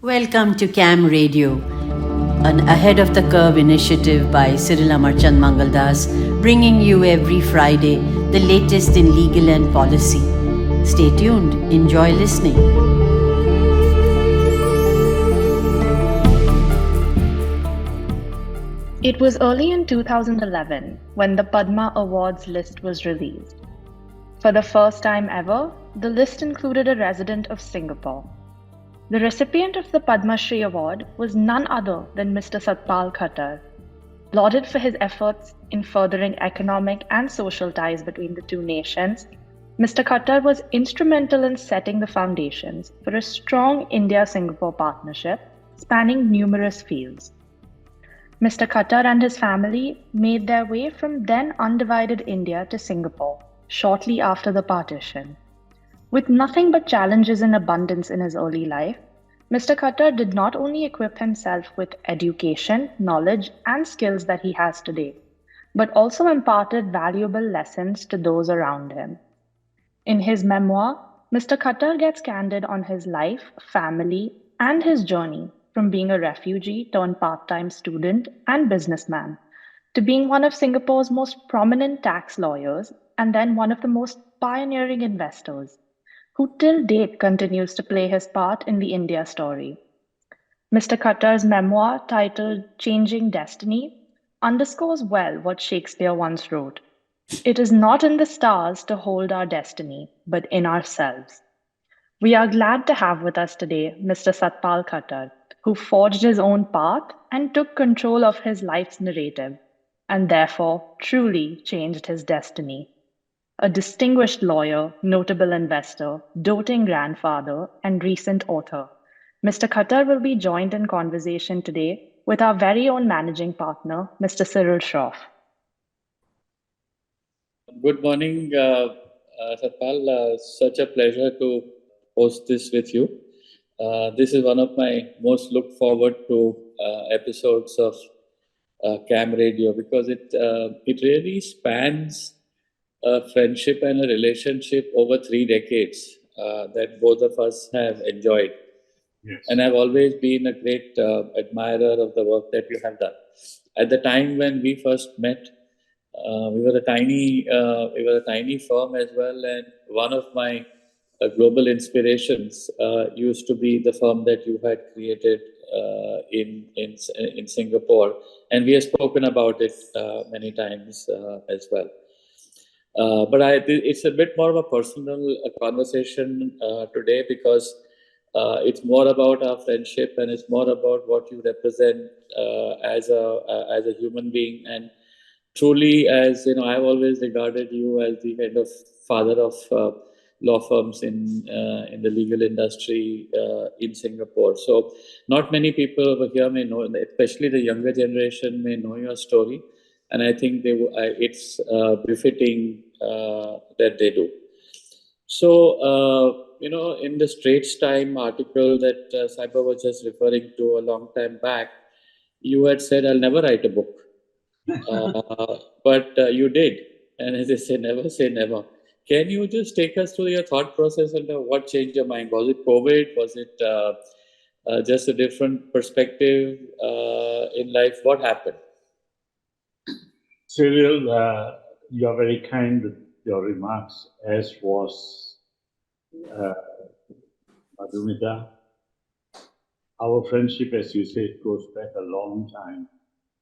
Welcome to CAM Radio, an ahead of the curve initiative by Cyril Amarchand Mangaldas, bringing you every Friday the latest in legal and policy. Stay tuned, enjoy listening. It was early in 2011 when the Padma Awards list was released. For the first time ever, the list included a resident of Singapore. The recipient of the Padma Shri Award was none other than Mr. Satpal Khattar. Lauded for his efforts in furthering economic and social ties between the two nations, Mr. Khattar was instrumental in setting the foundations for a strong India-Singapore partnership spanning numerous fields. Mr. Khattar and his family made their way from then undivided India to Singapore shortly after the partition. With nothing but challenges in abundance in his early life, Mr. Khattar did not only equip himself with education, knowledge, and skills that he has today, but also imparted valuable lessons to those around him. In his memoir, Mr. Khattar gets candid on his life, family, and his journey from being a refugee turned part time student and businessman to being one of Singapore's most prominent tax lawyers and then one of the most pioneering investors, who till date continues to play his part in the India story. Mr. Khattar's memoir, titled Changing Destiny, underscores well what Shakespeare once wrote. It is not in the stars to hold our destiny, but in ourselves. We are glad to have with us today Mr. Satpal Khattar, who forged his own path and took control of his life's narrative, and therefore truly changed his destiny. A distinguished lawyer, notable investor, doting grandfather, and recent author, Mr. Khattar will be joined in conversation today with our very own managing partner, Mr. Cyril Shroff. Good morning, Satpal. Such a pleasure to host this with you. This is one of my most looked forward to episodes of Cam Radio because it really spans a friendship and a relationship over 3 decades that both of us have enjoyed. Yes. And I've always been a great admirer of the work that you have done. At the time when we first met, we were a tiny firm as well, and one of my global inspirations used to be the firm that you had created in Singapore, and we have spoken about it many times as well. But it's a bit more of a personal conversation today because it's more about our friendship and it's more about what you represent as a human being. And truly, as you know, I've always regarded you as the kind of father of law firms in the legal industry in Singapore. So, not many people over here may know, especially the younger generation, may know your story, and I think it's befitting that they do. So, in the Straits Time article that Saiba was just referring to a long time back, you had said, "I'll never write a book." But you did. And as I say never. Can you just take us through your thought process and what changed your mind? Was it COVID? Was it just a different perspective in life? What happened? Cyril, you are very kind with your remarks, as was Madhumita. Our friendship, as you said, goes back a long time.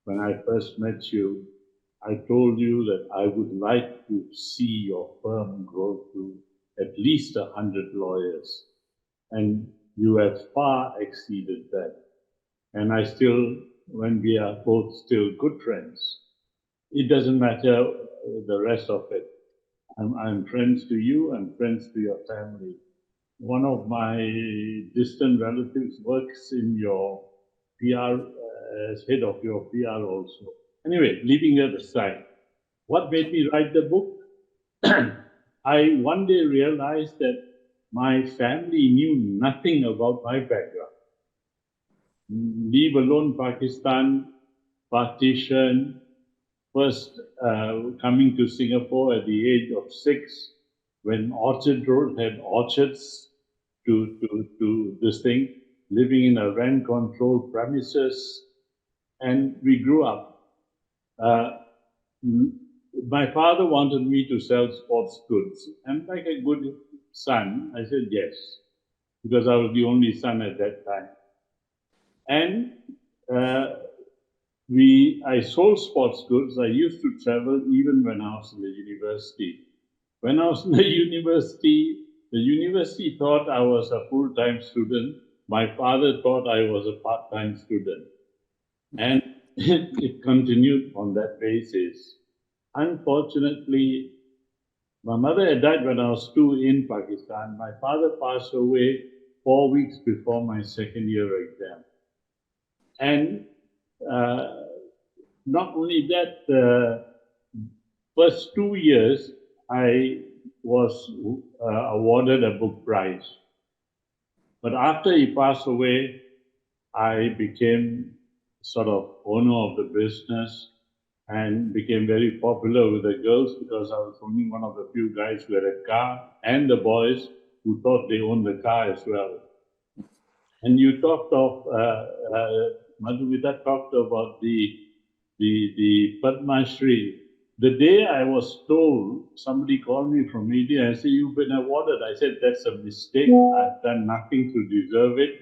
When I first met you, I told you that I would like to see your firm grow to at least 100 lawyers. And you have far exceeded that. And I still, when we are both still good friends, it doesn't matter the rest of it. I'm friends to you and friends to your family. One of my distant relatives works in your PR, as head of your PR also. Anyway, leaving that aside, what made me write the book? I one day realized that my family knew nothing about my background. Leave alone Pakistan, partition, first coming to Singapore at the age of 6, when Orchard Road had orchards to this thing. living in a rent-controlled premises, and we grew up. My father wanted me to sell sports goods, and like a good son, I said yes, because I was the only son at that time. And I sold sports goods. I used to travel even when I was in the university. When I was in the university thought I was a full-time student. My father thought I was a part-time student. And it continued on that basis. Unfortunately, my mother had died when I was 2 in Pakistan. My father passed away 4 weeks before my second year exam. And not only that, first 2 years, I was awarded a book prize. But after he passed away, I became sort of owner of the business and became very popular with the girls because I was only one of the few guys who had a car, and the boys who thought they owned the car as well. And you talked of, Madhumita talked about the Padma Shri. The day I was told, somebody called me from media and said, "You've been awarded." I said, "That's a mistake. I've done nothing to deserve it.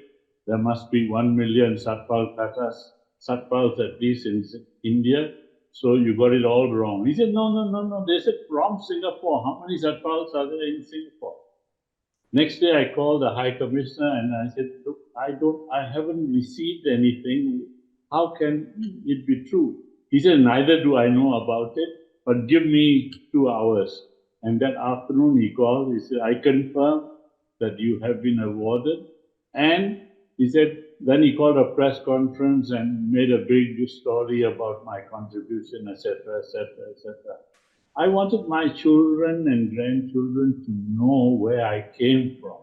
There must be 1 million Satpal Katas, Satpals at least in India. So you got it all wrong." He said, No. They said, "From Singapore. How many Satpals are there in Singapore?" Next day I called the High Commissioner and I said, "Look, I haven't received anything. How can it be true?" He said, "Neither do I know about it, but give me 2 hours." And that afternoon he called, he said, "I confirm that you have been awarded." And he said, then he called a press conference and made a big story about my contribution, etc., etc., etc. I wanted my children and grandchildren to know where I came from.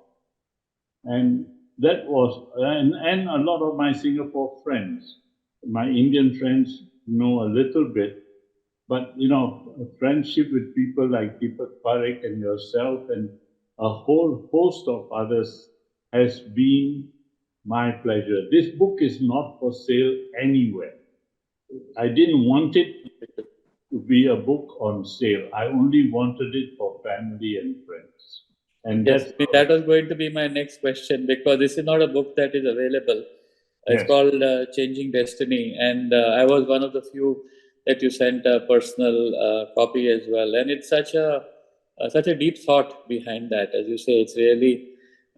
And that was, and a lot of my Singapore friends, my Indian friends know a little bit, but you know, a friendship with people like Deepak Parekh and yourself and a whole host of others has been my pleasure. This book is not for sale anywhere. I didn't want it to be a book on sale. I only wanted it for family and friends. And Yes, that was going to be my next question, because this is not a book that is available. It's Yes. called Changing Destiny, and I was one of the few that you sent a personal copy as well. And it's such a deep thought behind that. As you say, it's really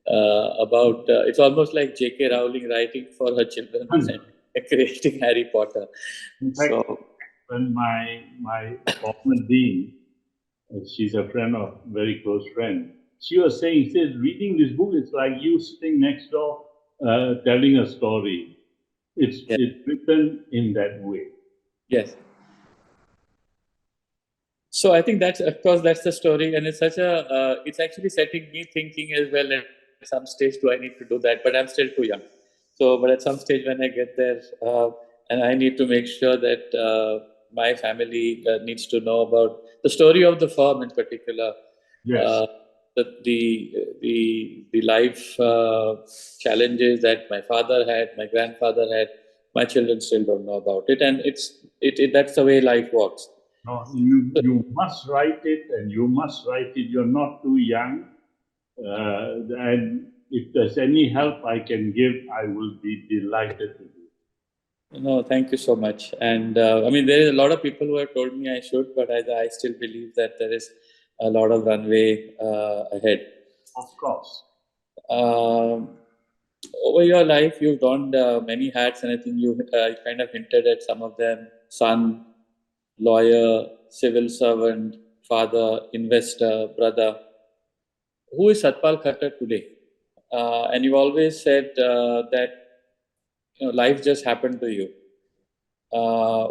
about, it's almost like J.K. Rowling writing for her children and creating Harry Potter. In fact, when my former dean, she's a friend of, very close friend, she was saying, she says, reading this book is like you sitting next door telling a story. It's written in that way. Yes. So I think that's, of course, that's the story, and it's such a, it's actually setting me thinking as well. At some stage, do I need to do that? But I'm still too young. So, but at some stage when I get there, and I need to make sure that my family needs to know about the story of the firm in particular. Yes. The life challenges that my father had, my grandfather had, my children still don't know about it, and that's the way life works. No, you must write it, and you must write it. You're not too young, and if there's any help I can give, I will be delighted to do. No, thank you so much. And I mean, there is a lot of people who have told me I should, but I still believe that there is a lot of runway ahead. Of course. Over your life, you've donned many hats, and I think you kind of hinted at some of them: son, lawyer, civil servant, father, investor, brother. Who is Satpal Khattar today? And you've always said that life just happened to you.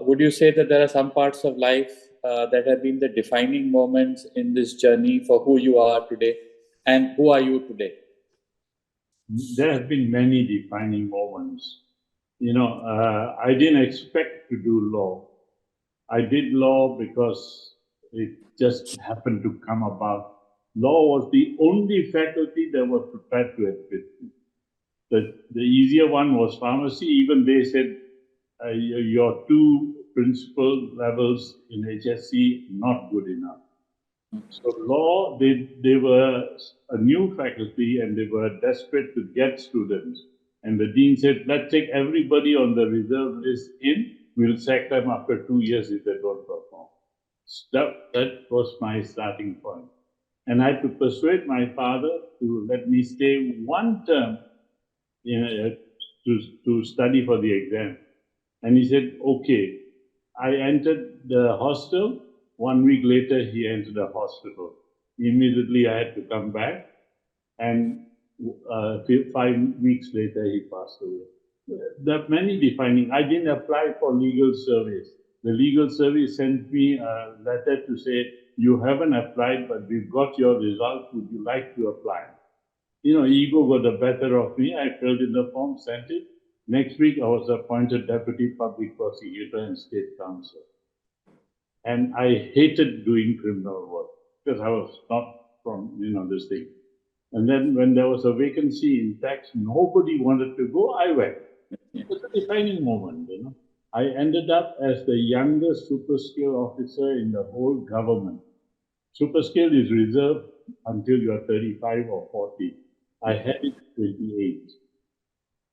Would you say that there are some parts of life that have been the defining moments in this journey for who you are today, and who are you today? There have been many defining moments. I didn't expect to do law. I did law because it just happened to come about. Law was the only faculty that was prepared to admit me. The easier one was pharmacy. Even they said your 2 principal levels in HSC not good enough. So law, they were a new faculty and they were desperate to get students. And the dean said, let's take everybody on the reserve list in. We'll sack them after 2 years if they don't perform. That was my starting point. And I had to persuade my father to let me stay 1 term to study for the exam. And he said, okay. I entered the hostel. 1 week later, he entered the hospital. Immediately, I had to come back. And 5 weeks later, he passed away. There are many defining. I didn't apply for legal service. The legal service sent me a letter to say, you haven't applied, but we've got your results. Would you like to apply? Ego got the better of me. I filled in the form, sent it. Next week, I was appointed Deputy Public Prosecutor and State Counsel. And I hated doing criminal work because I was not from, this thing. And then when there was a vacancy in tax, nobody wanted to go, I went. It was a defining moment, I ended up as the youngest super skill officer in the whole government. Super skill is reserved until you are 35 or 40. I had it at 28.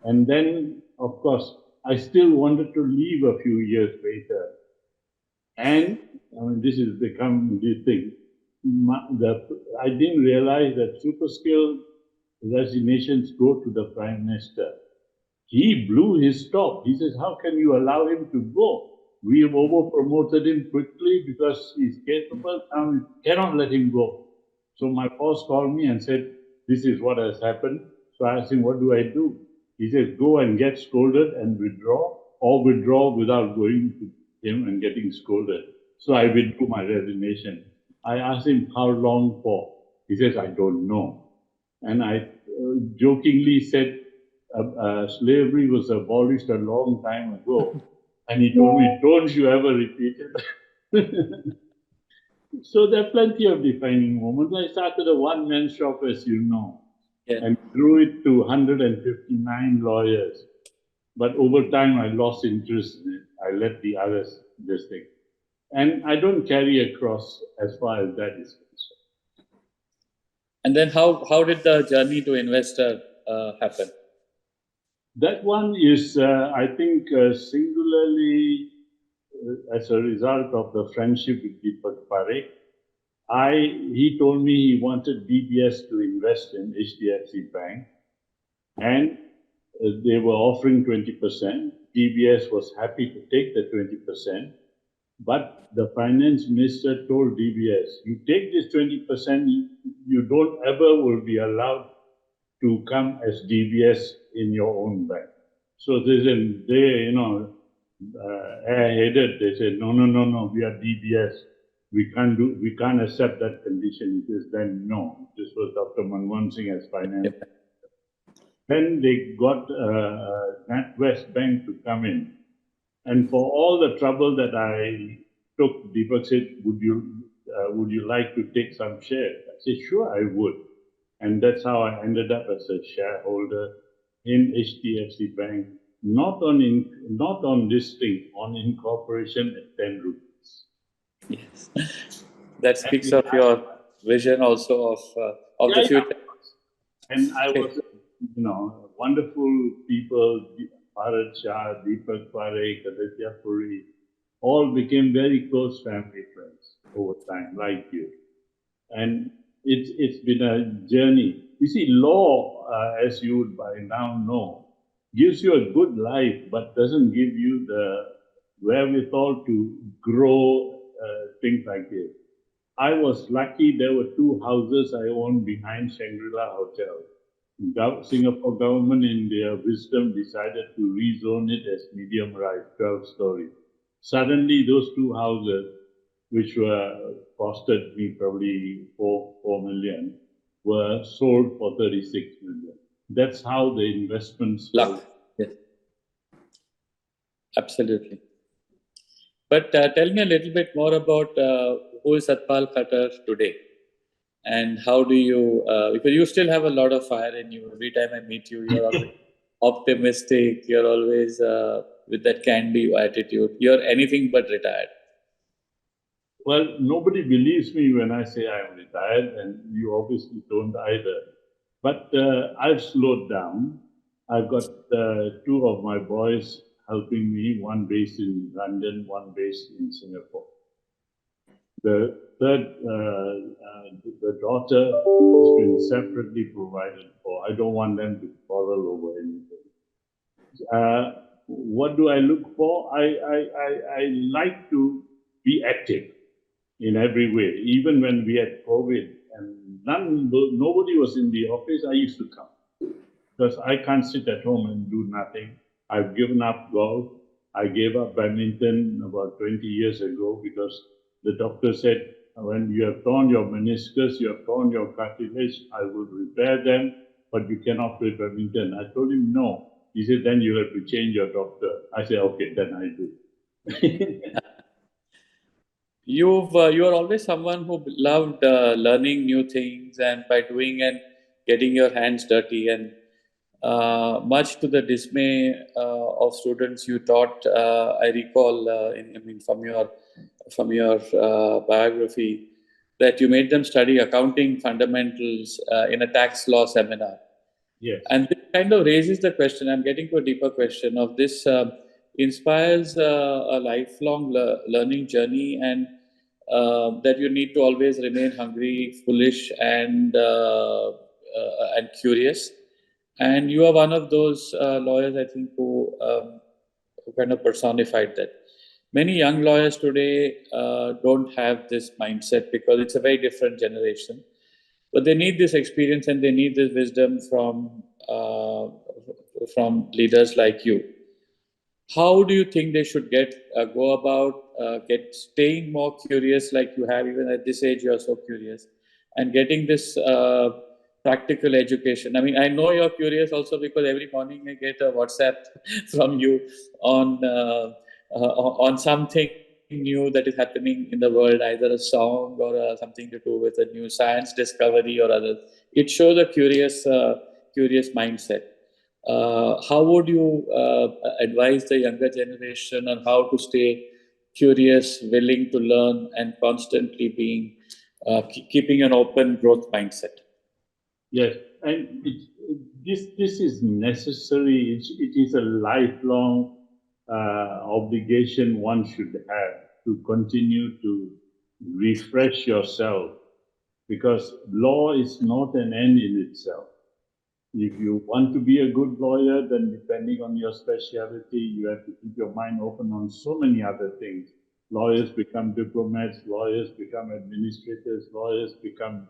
And then, of course, I still wanted to leave a few years later. And, this has become the thing. I didn't realize that super skill resignations go to the Prime Minister. He blew his top. He says, how can you allow him to go? We have over-promoted him quickly because he's capable. Now we cannot let him go. So my boss called me and said, this is what has happened. So I asked him, what do I do? He says, go and get scolded and withdraw, or withdraw without going to him and getting scolded. So I withdrew my resignation. I asked him, how long for? He says, I don't know. And I jokingly said, slavery was abolished a long time ago. And he told me, don't you ever repeat it. So there are plenty of defining moments. I started a one-man shop, as you know, and grew it to 159 lawyers. But over time, I lost interest in it. I let the others just think. And I don't carry across as far as that is concerned. And then how did the journey to investor happen? That one is, I think, singularly as a result of the friendship with Deepak Parekh. He told me he wanted DBS to invest in HDFC Bank, and they were offering 20%. DBS was happy to take the 20%, but the finance minister told DBS, you take this 20%, you don't ever will be allowed to come as DBS in your own bank. So they, airheaded, they said, no, we are DBS. We can't accept that condition. It is then no. This was Dr. Manmohan Singh as finance. Yep. Then they got NatWest Bank to come in. And for all the trouble that I took, Deepak said, would you like to take some share? I said, sure, I would. And that's how I ended up as a shareholder in HDFC Bank, not on listing, on incorporation at 10 rupees. Yes, that speaks of your vision also of the future. And I was, wonderful people, Bharat Shah, Deepak Parekh, Aditya Puri, all became very close family friends over time, like you. And it's been a journey. You see, law, as you would by now know, gives you a good life, but doesn't give you the wherewithal to grow things like this. I was lucky there were 2 houses I owned behind Shangri-La Hotel. Singapore government in their wisdom decided to rezone it as medium rise, 12 stories. Suddenly those 2 houses, which were costed me probably 4 million, were sold for 36 million. That's how the investments luck. Yes. Absolutely. But tell me a little bit more about who is Satpal Khattar today, and how do you? Because you still have a lot of fire in you. Every time I meet you, you're always optimistic. You're always with that can-do attitude. You're anything but retired. Well, nobody believes me when I say I'm retired, and you obviously don't either. But I've slowed down. I've got two of my boys helping me, one based in London, one based in Singapore. The third, the daughter has been separately provided for. I don't want them to quarrel over anything. What do I look for? I like to be active in every way. Even when we had COVID and nobody was in the office, I used to come because I can't sit at home and do nothing. I've given up golf. I gave up badminton about 20 years ago because the doctor said, when you have torn your meniscus, you have torn your cartilage, I will repair them, but you cannot play badminton. I told him no. He said, then you have to change your doctor. I said, okay, then I do. You are always someone who loved learning new things, and by doing and getting your hands dirty, and much to the dismay of students you taught. I recall, from your biography, that you made them study accounting fundamentals in a tax law seminar. Yes. And this kind of raises the question. I'm getting to a deeper question of this. Inspires a lifelong learning journey, and that you need to always remain hungry, foolish, and curious. And you are one of those lawyers, I think, who kind of personified that. Many young lawyers today don't have this mindset because it's a very different generation. But they need this experience and they need this wisdom from leaders like you. How do you think they should go about staying more curious, like you have? Even at this age, you are so curious, and getting this practical education. I mean, I know you're curious also because every morning I get a WhatsApp from you on something new that is happening in the world, either a song or something to do with a new science discovery or other. It shows a curious mindset. How would you advise the younger generation on how to stay curious, willing to learn, and constantly keeping an open growth mindset? Yes, and this is necessary. It is a lifelong obligation one should have to continue to refresh yourself, because law is not an end in itself. If you want to be a good lawyer, then depending on your specialty, you have to keep your mind open on so many other things. Lawyers become diplomats, lawyers become administrators, lawyers become,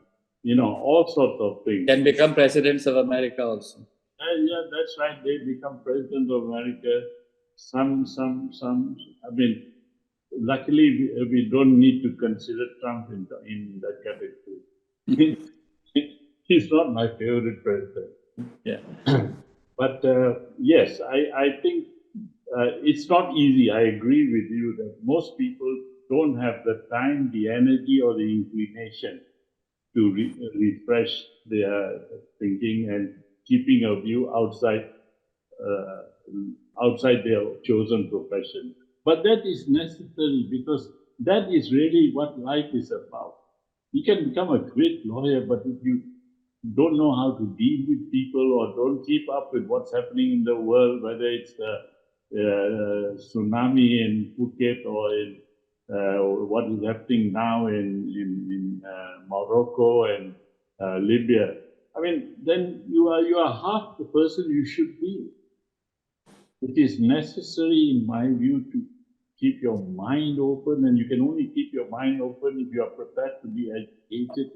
all sorts of things. Can become presidents of America also. Yeah, that's right. They become president of America. Some. I mean, luckily we don't need to consider Trump in that category. He's not my favorite president. Yeah. But yes, I think it's not easy. I agree with you that most people don't have the time, the energy, or the inclination to refresh their thinking and keeping a view outside their chosen profession. But that is necessary because that is really what life is about. You can become a great lawyer, but if you don't know how to deal with people or don't keep up with what's happening in the world, whether it's the tsunami in Phuket or in what is happening now in Morocco and Libya, I mean, then you are half the person you should be. It is necessary, in my view, to keep your mind open, and you can only keep your mind open if you are prepared to be educated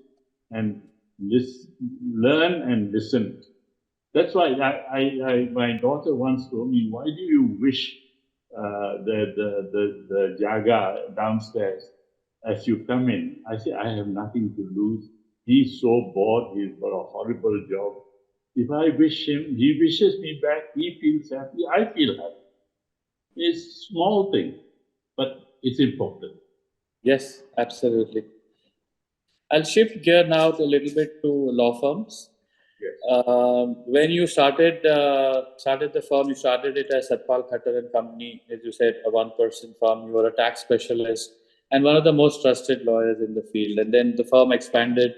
and learn and listen. That's why my daughter once told me, why do you wish the Jaga downstairs as you come in? I say, I have nothing to lose. He's so bored, he's got a horrible job. If I wish him, he wishes me back, he feels happy, I feel happy. It's a small thing, but it's important. Yes, absolutely. I'll shift gear now a little bit to law firms. Yes. When you started the firm, you started it as Satpal Khattar and Company, as you said, a one-person firm. You were a tax specialist and one of the most trusted lawyers in the field. And then the firm expanded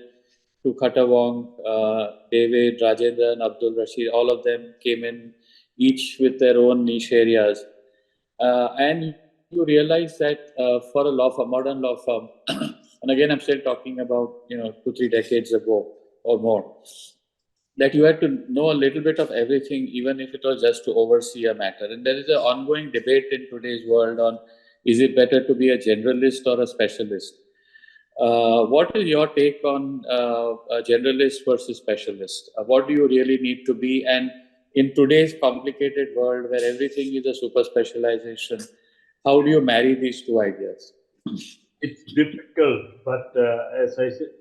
to Khattar Wong, David, Rajendra, and Abdul Rashid. All of them came in, each with their own niche areas. And you realize that for a law firm, modern law firm, and again, I'm still talking about 2-3 decades ago or more, that you had to know a little bit of everything, even if it was just to oversee a matter. And there is an ongoing debate in today's world on, is it better to be a generalist or a specialist? What is your take on a generalist versus specialist? What do you really need to be? And in today's complicated world where everything is a super specialization, how do you marry these two ideas? It's difficult, but as I said,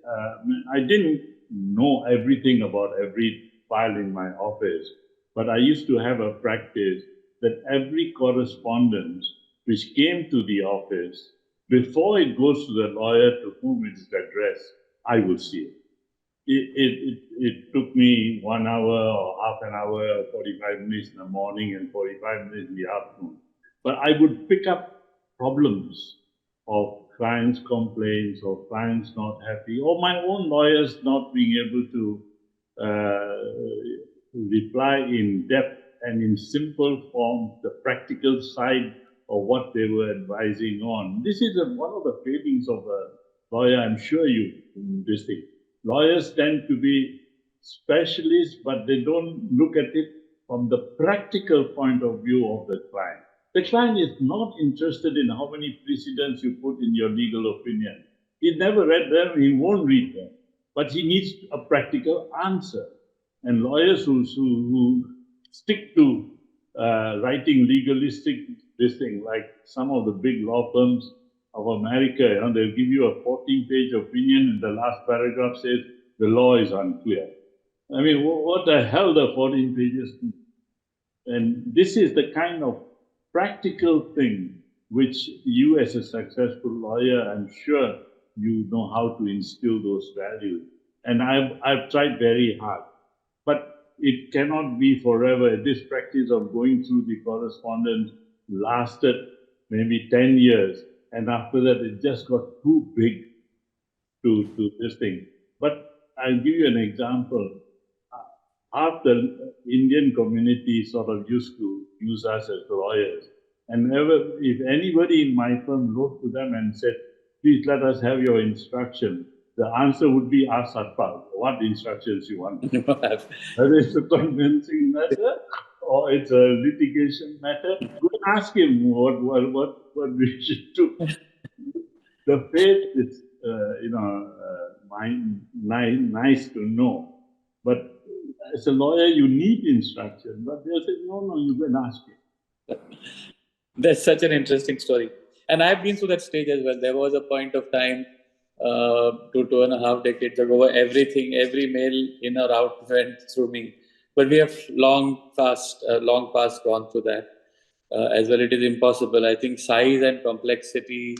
I didn't know everything about every file in my office, but I used to have a practice that every correspondence which came to the office, before it goes to the lawyer to whom it is addressed, I would see it. It took me 1 hour or half an hour, 45 minutes in the morning and 45 minutes in the afternoon. But I would pick up problems of clients' complaints or clients not happy, or my own lawyers not being able to reply in depth and in simple form the practical side of what they were advising on. This is one of the failings of a lawyer. I'm sure this thing. Lawyers tend to be specialists, but they don't look at it from the practical point of view of the client. The client is not interested in how many precedents you put in your legal opinion. He never read them, he won't read them, but he needs a practical answer. And lawyers who stick to writing legalistic this thing, like some of the big law firms of America, they'll give you a 14-page opinion and the last paragraph says the law is unclear. I mean, what the hell the 14 pages do? And this is the kind of practical thing which you as a successful lawyer, I'm sure you know how to instill those values. And I've tried very hard, but it cannot be forever. This practice of going through the correspondence lasted maybe 10 years. And after that, it just got too big to this thing. But I'll give you an example. Half the Indian community sort of used to use us as lawyers. And if anybody in my firm wrote to them and said, please let us have your instruction, the answer would be, ask Satpal, what instructions you want. Whether it's a convincing matter or it's a litigation matter, go and ask him what we should do. The faith is, nice to know. But as a lawyer, you need instruction. But they'll say, no, you can ask him. That's such an interesting story. And I've been through that stage as well. There was a point of time, 2.5 decades ago, where every mail in or out went through me. But we have long past gone through that as well. It is impossible. I think size and complexity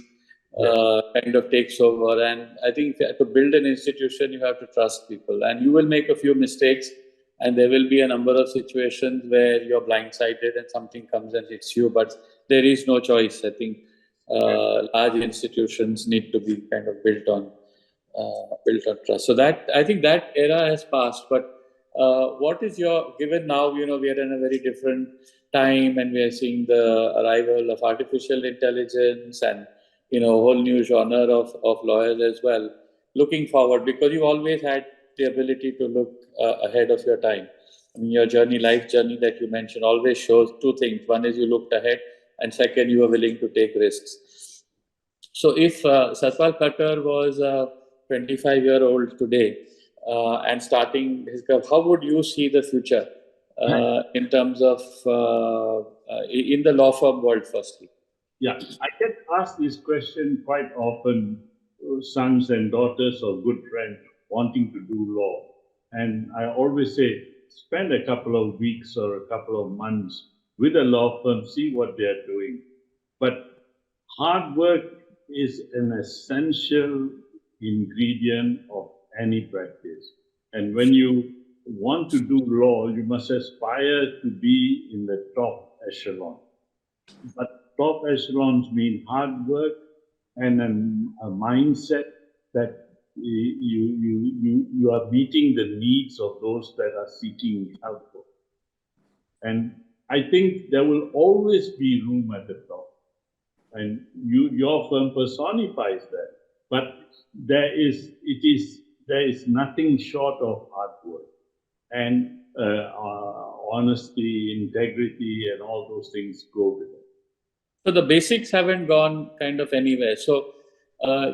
kind of takes over. And I think to build an institution, you have to trust people. And you will make a few mistakes. And there will be a number of situations where you're blindsided and something comes and hits you. But there is no choice. I think large institutions need to be kind of built on trust. So that, I think that era has passed. But what is given now, we are in a very different time and we are seeing the arrival of artificial intelligence and, a whole new genre of lawyers as well. Looking forward, because you always had the ability to look ahead of your time. I mean, your life journey that you mentioned always shows two things. One is you looked ahead, and second, you were willing to take risks. So if Satpal Khattar was a 25-year-old today and starting his career, how would you see the future in terms of in the law firm world, firstly? Yeah, I get asked this question quite often, sons and daughters or good friends wanting to do law. And I always say, spend a couple of weeks or a couple of months with a law firm, see what they're doing. But hard work is an essential ingredient of any practice. And when you want to do law, you must aspire to be in the top echelon. But top echelons mean hard work and a mindset that you are meeting the needs of those that are seeking help. And I think there will always be room at the top. And your firm personifies that. But there is nothing short of hard work and honesty, integrity, and all those things go with it. So the basics haven't gone kind of anywhere. So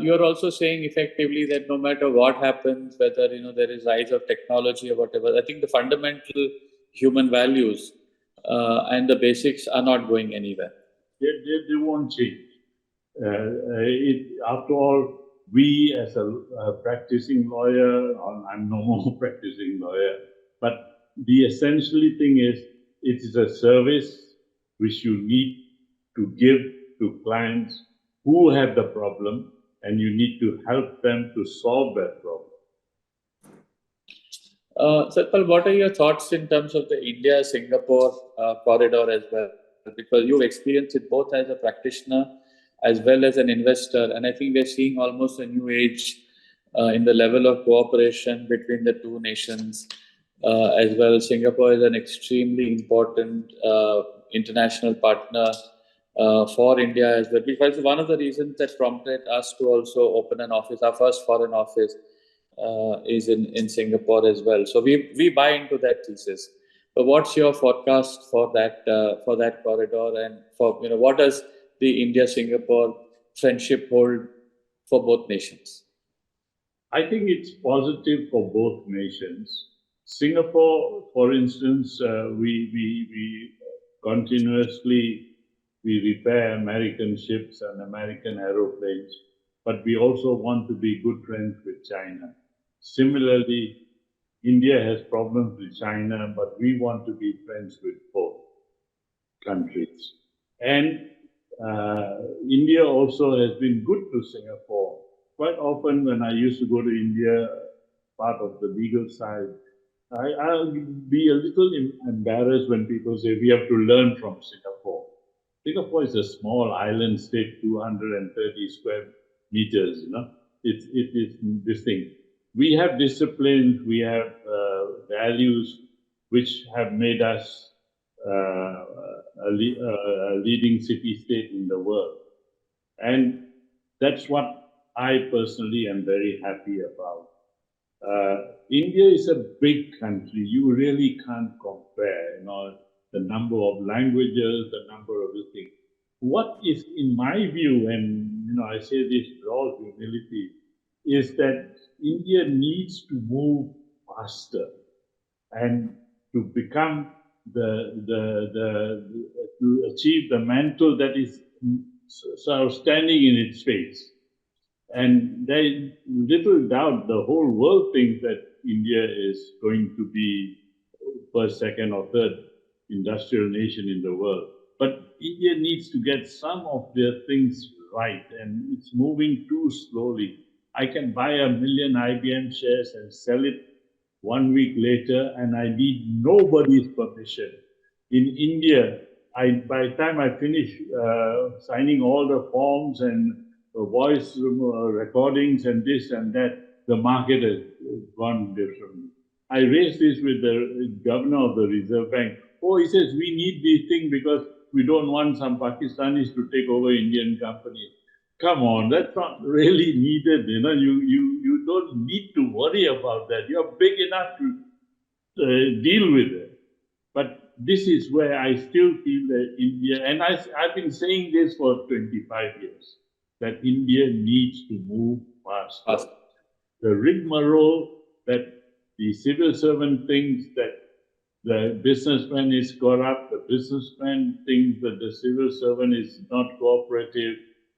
you're also saying effectively that no matter what happens, whether there is rise of technology or whatever, I think the fundamental human values and the basics are not going anywhere. They won't change. After all, we as a practicing lawyer, I'm no more practicing lawyer, but the essentially thing is, it is a service which you need to give to clients who have the problem, and you need to help them to solve that problem. Satpal, what are your thoughts in terms of the India-Singapore corridor as well? Because you've experienced it both as a practitioner as well as an investor, and I think we're seeing almost a new age in the level of cooperation between the two nations as well. Singapore is an extremely important international partner for India as well, because one of the reasons that prompted us to also open an office, our first foreign office, is in Singapore as well. So we buy into that thesis. But what's your forecast for that corridor, and for what does the India-Singapore friendship hold for both nations? I think it's positive for both nations. Singapore, for instance, we continuously repair American ships and American aeroplanes, but we also want to be good friends with China. Similarly, India has problems with China, but we want to be friends with both countries. And India also has been good to Singapore. Quite often when I used to go to India, part of the legal side, I'll be a little embarrassed when people say we have to learn from Singapore. Singapore is a small island state, 230 square meters, It is this thing. We have disciplines, we have values which have made us a leading city-state in the world. And that's what I personally am very happy about. India is a big country. You really can't compare, the number of languages, the number of the things. What is, in my view, and I say this with all humility, is that India needs to move faster and to become to achieve the mantle that is sort of standing in its face. And there is little doubt the whole world thinks that India is going to be first, second, or third industrial nation in the world. But India needs to get some of their things right, and it's moving too slowly. I can buy 1 million IBM shares and sell it 1 week later, and I need nobody's permission. In India, by the time I finish signing all the forms and voice recordings and this and that, the market has gone differently. I raised this with the governor of the Reserve Bank. Oh, he says, we need these things because we don't want some Pakistanis to take over Indian companies. Come on, that's not really needed. You don't need to worry about that. You're big enough to deal with it. But this is where I still feel that India, and I've been saying this for 25 years, that India needs to move faster. The rigmarole that the civil servant thinks that the businessman is corrupt, the businessman thinks that the civil servant is not cooperative,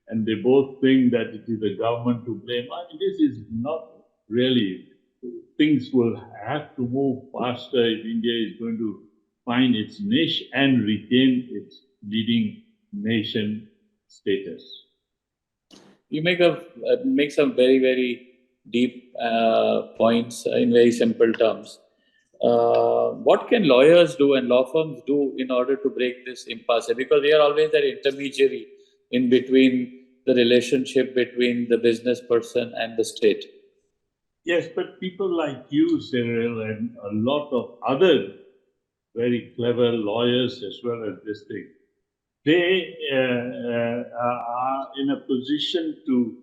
and they both think that it is the government to blame. I mean, this is not really. Things will have to move faster if India is going to find its niche and retain its leading nation status. You make some very, very deep points in very simple terms. what can lawyers do and law firms do in order to break this impasse? Because they are always that intermediary in between the relationship between the business person and the state. Yes, but people like you, Cyril, and a lot of other very clever lawyers as well as this thing, they are in a position to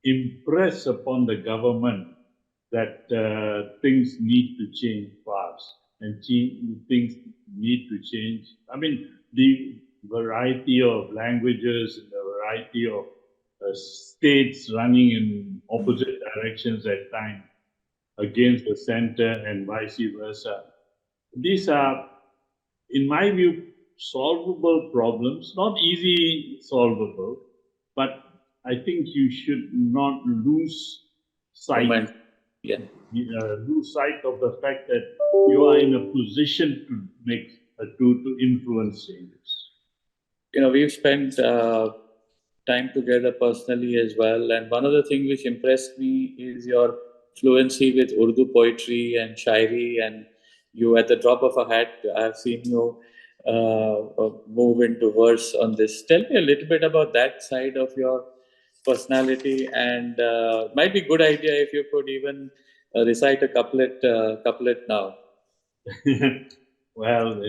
impress upon the government that things need to change fast and things need to change. I mean, the variety of languages and the variety of states running in opposite directions at times against the center and vice versa. These are, in my view, solvable problems, not easy solvable, but I think you should not lose sight. Yeah. Lose sight of the fact that you are in a position to make to influence changes. We've spent time together personally as well, and one of the things which impressed me is your fluency with Urdu poetry and shairi, and you, at the drop of a hat, I've seen you move into verse on this. Tell me a little bit about that side of your personality, and might be a good idea if you could even recite a couplet now. Well,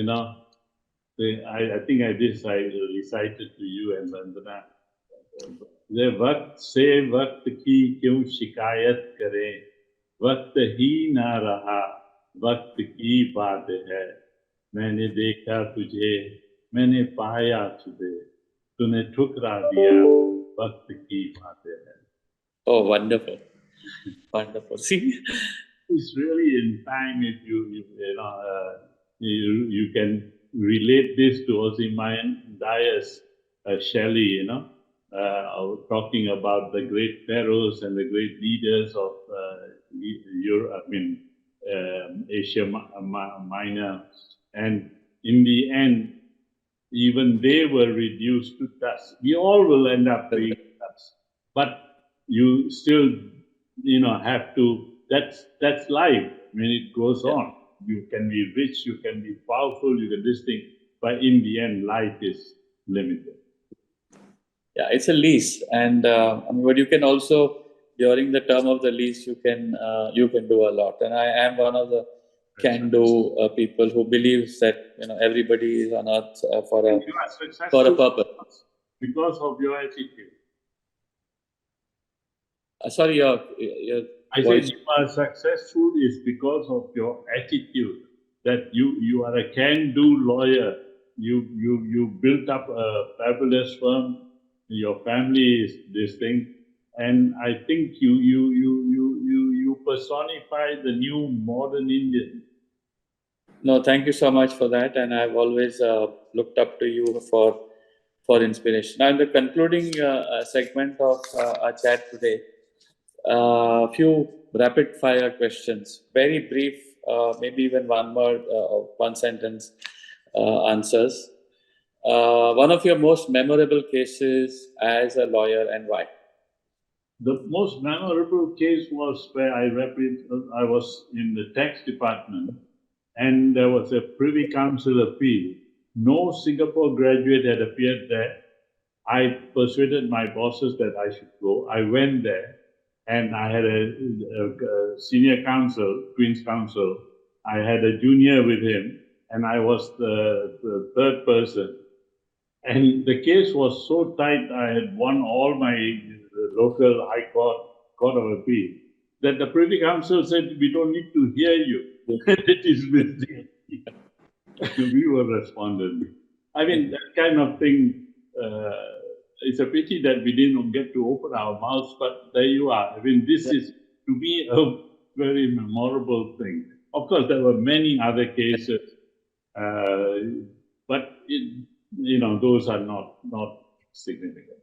I think I recited to you and Vandana. ये वक्त से वक्त की क्यों शिकायत करें, वक्त ही ना रहा, वक्त की बात है। मैंने देखा तुझे, मैंने पाया तुझे, तूने ठुकरा दिया, वक्त की बात है। Oh, wonderful. Wonderful. See, it's really in time if you can relate this to Ozymandias Shelley, talking about the great pharaohs and the great leaders of Asia Minor, and in the end, even they were reduced to dust. We all will end up being dust, but you still, have to. That's life. I mean, it goes on. You can be rich, you can be powerful, you can this thing, but in the end, life is limited. Yeah, it's a lease, and but you can also, during the term of the lease, you can do a lot. And I am one of the can-do people who believes that everybody is on earth for a purpose. Because of your attitude. Sorry, I said you are successful is because of your attitude. That you are a can-do lawyer. You built up a fabulous firm. Your family is this thing, and I think you personify the new modern Indian. No, thank you so much for that, and I've always looked up to you for inspiration. Now, in the concluding segment of our chat today, a few rapid fire questions, very brief, maybe even one word or one sentence answers. One of your most memorable cases as a lawyer, and why? The most memorable case was where I was in the tax department, and there was a Privy Council appeal. No Singapore graduate had appeared there. I persuaded my bosses that I should go. I went there, and I had a senior counsel, Queen's Counsel. I had a junior with him, and I was the third person. And the case was so tight, I had won all my local High Court of Appeal, that the Privy Council said, we don't need to hear you. It is missing. We were responded. I mean, that kind of thing, it's a pity that we didn't get to open our mouths, but there you are. I mean, this is, to me, a very memorable thing. Of course, there were many other cases, but those are not significant.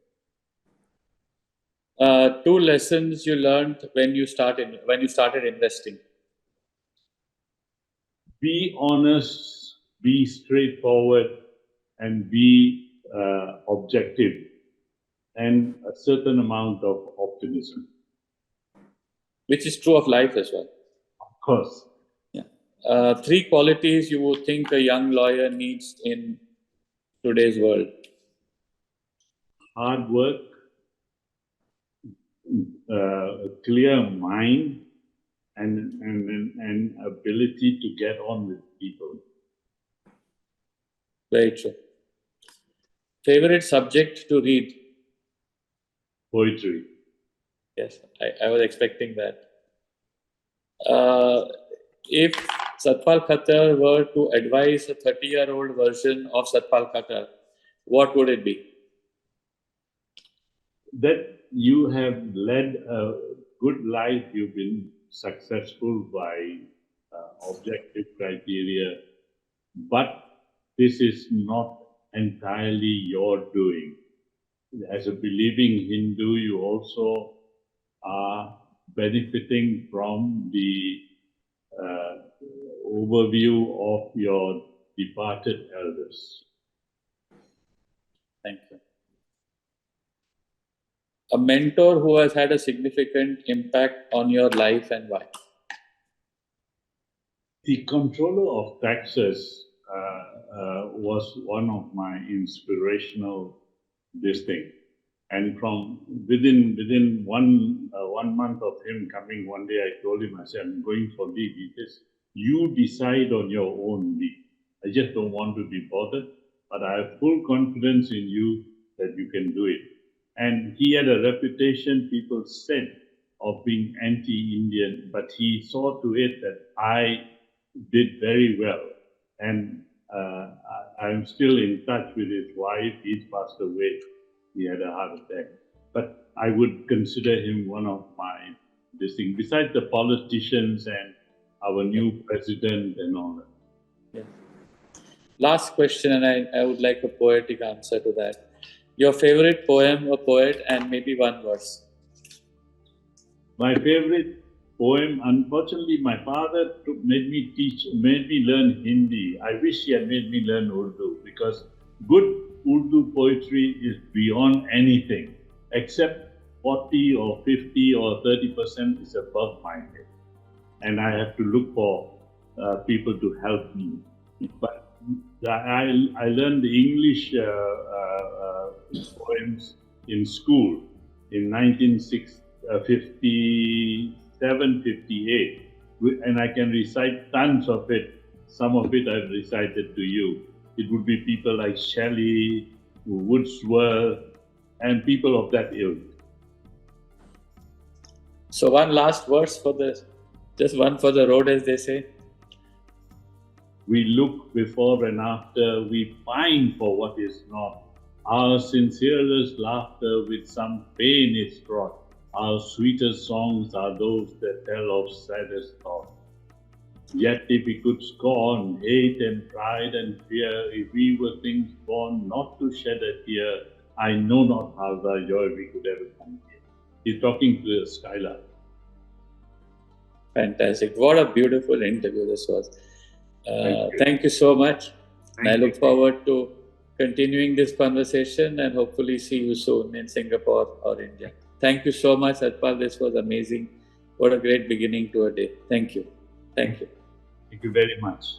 2 lessons you learned when you started investing. Be honest, be straightforward, and be objective, and a certain amount of optimism. Which is true of life as well. Of course. Yeah. Three qualities you would think a young lawyer needs in today's world. Hard work, a clear mind, and ability to get on with people. Very true. Favorite subject to read? Poetry. Yes, I was expecting that. If Satpal Khattar were to advise a 30-year-old version of Satpal Khattar, what would it be? That you have led a good life, you've been successful by objective criteria, but this is not entirely your doing. As a believing Hindu, you also are benefiting from the overview of your departed elders. Thank you. A mentor who has had a significant impact on your life and why? The controller of taxes was one of my inspirational this thing. And from within one month of him coming one day, I told him, I said, I'm going for leave. He says, you decide on your own leave. I just don't want to be bothered, but I have full confidence in you that you can do it. And he had a reputation, people said, of being anti-Indian, but he saw to it that I did very well. And I'm still in touch with his wife. He's passed away. He had a heart attack. But I would consider him one of my things, besides the politicians and our new president and all that. Yeah. Last question, and I would like a poetic answer to that. Your favorite poem or poet, and maybe one verse. My favorite poem, unfortunately, my father made me learn Hindi. I wish he had made me learn Urdu, because good Urdu poetry is beyond anything, except 40 or 50 or 30% is above my head. And I have to look for people to help me. But I learned the English poems in school in 1957, 58. And I can recite tons of it. Some of it I've recited to you. It would be people like Shelley, Wordsworth, and people of that ilk. So one last verse just one for the road, as they say. We look before and after, we pine for what is not. Our sincerest laughter with some pain is fraught. Our sweetest songs are those that tell of saddest thought. Yet if we could scorn hate and pride and fear, if we were things born not to shed a tear, I know not how the joy we could ever come here. He's talking to Skylar. Fantastic. What a beautiful interview this was. Thank you so much. And I look forward to continuing this conversation and hopefully see you soon in Singapore or India. Thank you so much, Satpal. This was amazing. What a great beginning to a day. Thank you. Thank you. Thank you very much.